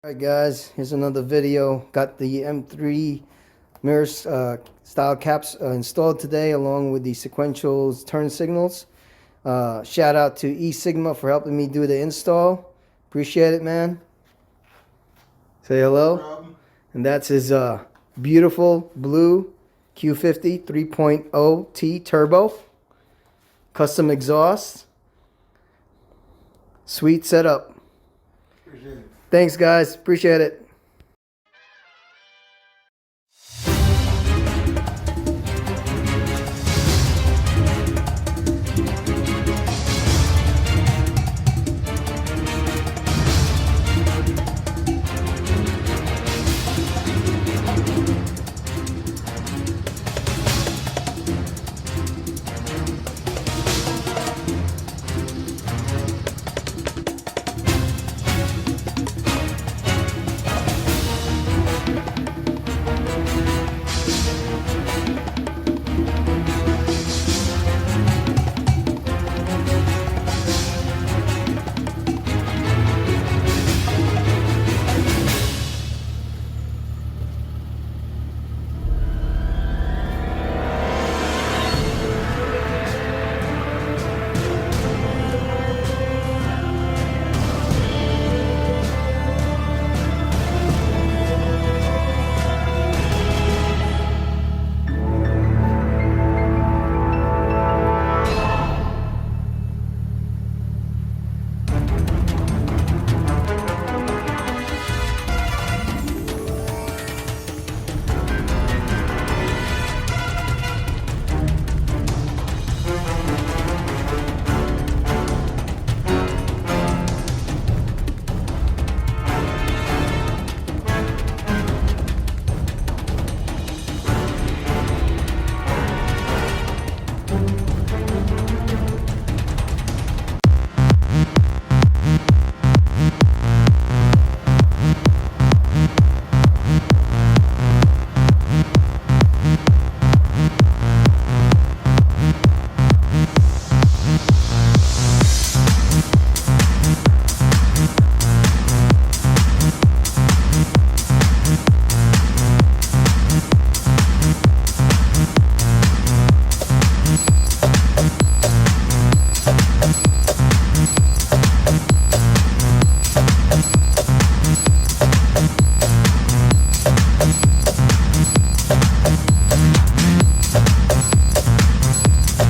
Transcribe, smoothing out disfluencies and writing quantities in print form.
Alright guys, here's another video. Got the M3 mirror style caps installed today along with the sequentials turn signals. Shout out to Esigma for helping me do the install. Appreciate it, man. Say hello. No and that's his beautiful blue Q50 3.0 T turbo. Custom exhaust. Sweet setup. Appreciate it. Thanks guys, appreciate it.